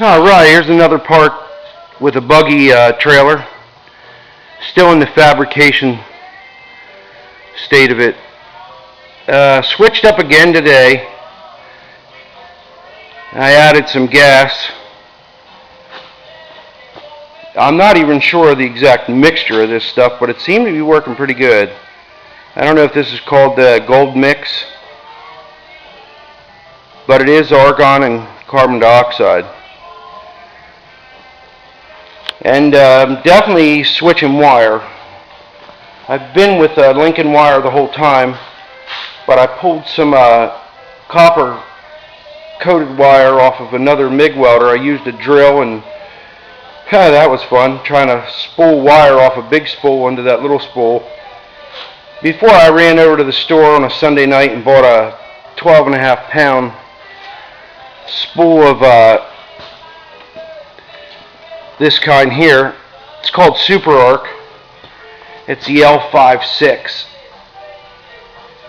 Alright, here's another part with a buggy trailer. Still in the fabrication state of it. Switched up again today. I added some gas. I'm not even sure of the exact mixture of this stuff, but it seemed to be working pretty good. I don't know if this is called the gold mix, but it is argon and carbon dioxide. And definitely switching wire. I've been with Lincoln wire the whole time, but I pulled some copper coated wire off of another MIG welder. I used a drill, and that was fun, trying to spool wire off a big spool into that little spool. Before I ran over to the store on a Sunday night and bought a 12.5-pound spool of this kind here. It's called Super Arc. It's the L56.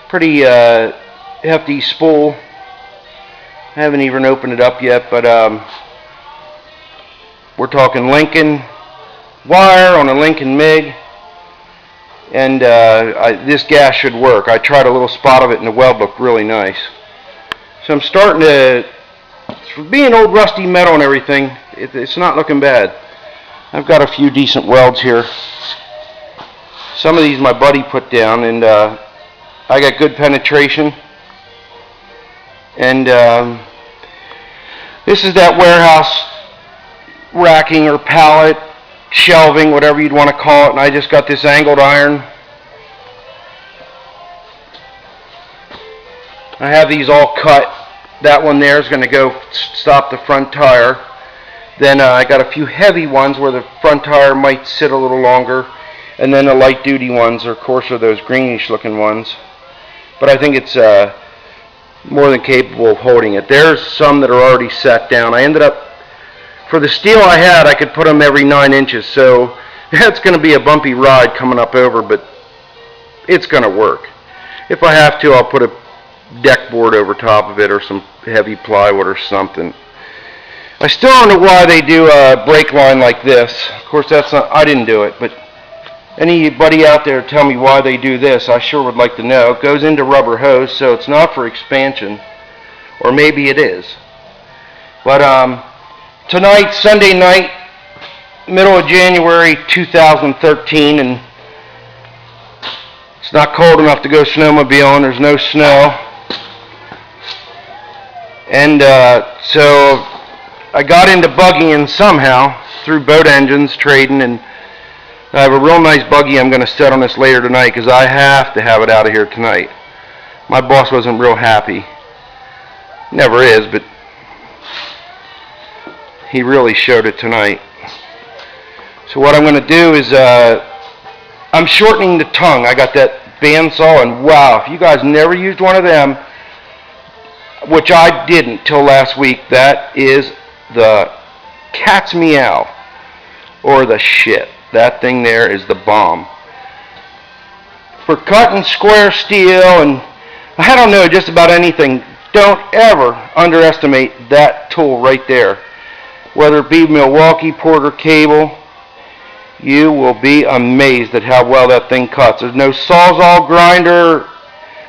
Pretty hefty spool. I haven't even opened it up yet, but we're talking Lincoln wire on a Lincoln MIG, and this gas should work. I tried a little spot of it and the weld looked really nice. So I'm starting to, for being old rusty metal and everything, it's not looking bad. I've got a few decent welds here. Some of these my buddy put down, and I got good penetration. And this is that warehouse racking or pallet, shelving, whatever you'd want to call it, and I just got this angled iron. I have these all cut. That one there is going to go stop the front tire. Then I got a few heavy ones where the front tire might sit a little longer, and then the light duty ones, of course, are those greenish looking ones. But I think it's more than capable of holding it. There's some that are already set down. I ended up, for the steel I had, I could put them every 9 inches, so that's going to be a bumpy ride coming up over, but it's going to work. If I have to, I'll put a deck board over top of it or some heavy plywood or something. I still don't know why they do a brake line like this. Of course, that's not, I didn't do it, but anybody out there tell me why they do this, I sure would like to know. It goes into rubber hose, so it's not for expansion, or maybe it is. But tonight, Sunday night, middle of January 2013, and it's not cold enough to go snowmobiling. There's no snow. And so I got into buggying somehow through boat engines, trading, and I have a real nice buggy I'm going to set on this later tonight because I have to have it out of here tonight. My boss wasn't real happy. Never is, but he really showed it tonight. So what I'm going to do is I'm shortening the tongue. I got that bandsaw, and wow, if you guys never used one of them, which I didn't till last week, that is the cat's meow, or the shit. That thing there is the bomb. For cutting square steel and, I don't know, just about anything, don't ever underestimate that tool right there. Whether it be Milwaukee, Porter cable, you will be amazed at how well that thing cuts. There's no Sawzall grinder,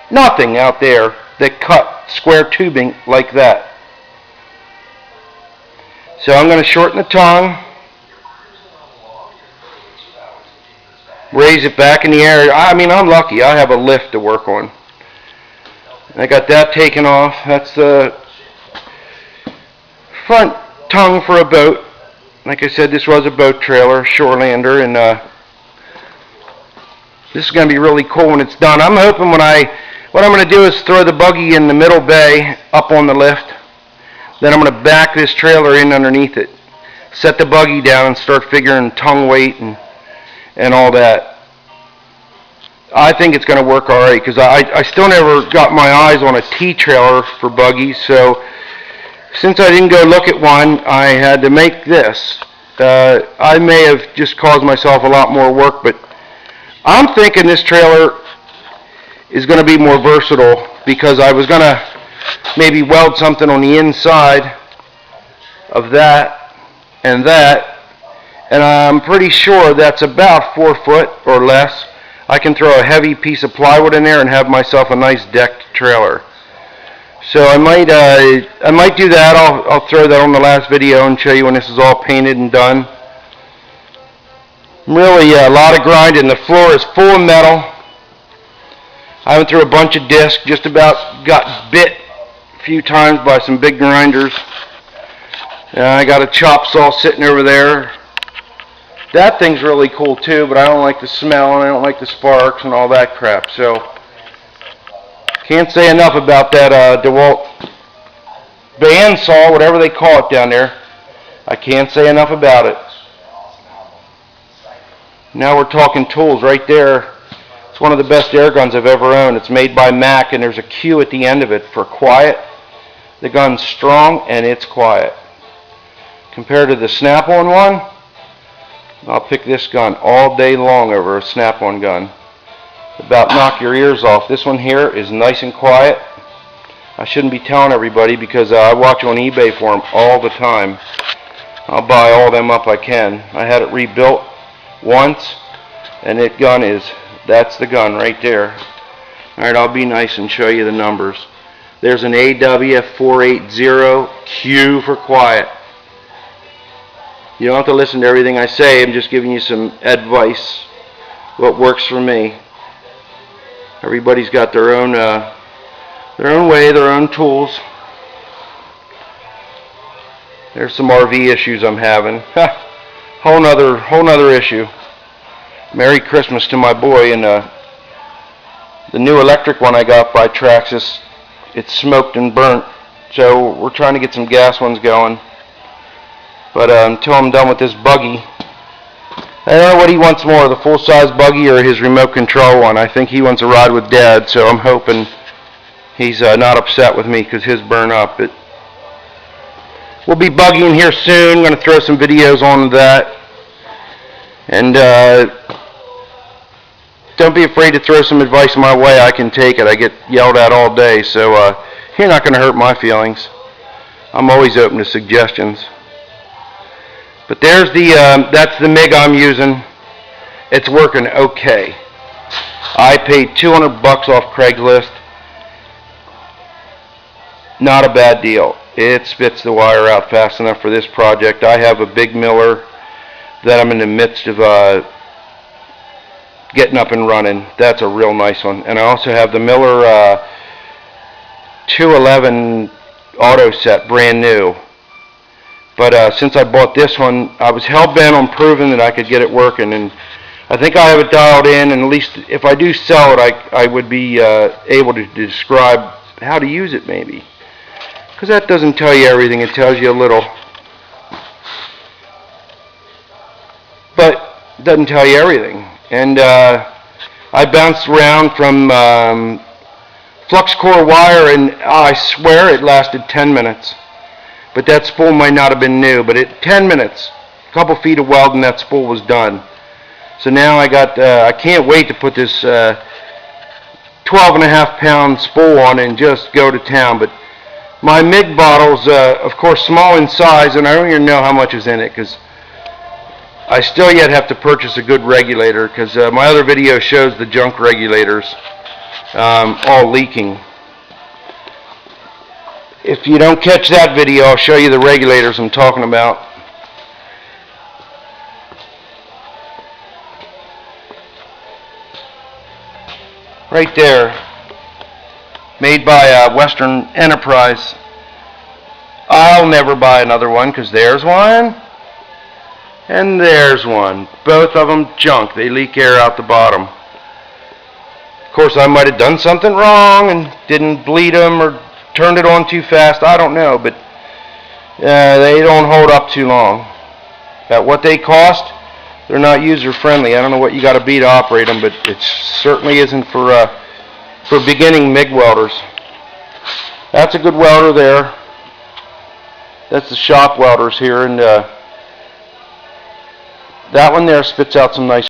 nothing out there that cut square tubing like that. So I'm going to shorten the tongue, raise it back in the air. I mean, I'm lucky. I have a lift to work on. I got that taken off. That's the front tongue for a boat. Like I said, this was a boat trailer, Shorelander, and this is going to be really cool when it's done. I'm hoping what I'm going to do is throw the buggy in the middle bay up on the lift. Then I'm going to back this trailer in underneath it, set the buggy down, and start figuring tongue weight and all that. I think it's going to work all right because I still never got my eyes on a T-trailer for buggies, so since I didn't go look at one, I had to make this. I may have just caused myself a lot more work, but I'm thinking this trailer is going to be more versatile because I was going to maybe weld something on the inside of that, and I'm pretty sure that's about 4 foot or less. I can throw a heavy piece of plywood in there and have myself a nice decked trailer. So I might do that. I'll throw that on the last video and show you when this is all painted and done. Really a lot of grinding. The floor is full of metal. I went through a bunch of discs, just about got bit a few times by some big grinders. I got a chop saw sitting over there. That thing's really cool too, but I don't like the smell and I don't like the sparks and all that crap. So can't say enough about that DeWalt bandsaw, whatever they call it down there. I can't say enough about it. Now we're talking tools right there. It's one of the best air guns I've ever owned. It's made by Mac, and there's a Q at the end of it for quiet. The gun's strong and it's quiet. Compared to the Snap-on one, I'll pick this gun all day long over a Snap-on gun. About knock your ears off. This one here is nice and quiet. I shouldn't be telling everybody because I watch on eBay for them all the time. I'll buy all them up I can. I had it rebuilt once, and that's the gun right there. Alright, I'll be nice and show you the numbers. There's an AW480Q for quiet. You don't have to listen to everything I say. I'm just giving you some advice, what works for me. Everybody's got their own way, their own tools. There's some RV issues I'm having. Whole nother issue. Merry Christmas to my boy. And the new electric one I got by Traxxas, it's smoked and burnt. So we're trying to get some gas ones going. But until I'm done with this buggy, I don't know what he wants more, the full-size buggy or his remote control one. I think he wants a ride with Dad, so I'm hoping he's not upset with me because his burn up. But we'll be buggying here soon. I'm going to throw some videos on that. And don't be afraid to throw some advice my way. I can take it. I get yelled at all day, so you're not going to hurt my feelings. I'm always open to suggestions. But there's that's the MIG I'm using. It's working okay. I paid $200 off Craigslist. Not a bad deal. It spits the wire out fast enough for this project. I have a big miller that I'm in the midst of getting up and running. That's a real nice one. And I also have the Miller 211 auto set, brand new. But since I bought this one, I was hell-bent on proving that I could get it working, and I think I have it dialed in, and at least if I do sell it, I would be able to describe how to use it maybe. Because that doesn't tell you everything, it tells you a little. But it doesn't tell you everything. And I bounced around from flux core wire, and I swear it lasted 10 minutes. But that spool might not have been new, but 10 minutes, a couple feet of welding, that spool was done. So now I can't wait to put this 12.5 pound spool on and just go to town. But my MIG bottle's, of course, small in size, and I don't even know how much is in it, because I still yet have to purchase a good regulator, because my other video shows the junk regulators all leaking. If you don't catch that video, I'll show you the regulators I'm talking about. Right there. Made by Western Enterprise. I'll never buy another one because there's one. And there's one. Both of them junk. They leak air out the bottom. Of course, I might have done something wrong and didn't bleed them or turned it on too fast. I don't know, but they don't hold up too long. At what they cost, they're not user-friendly. I don't know what you got to be to operate them, but it certainly isn't for beginning MIG welders. That's a good welder there. That's the shop welders here, and that one there spits out some nice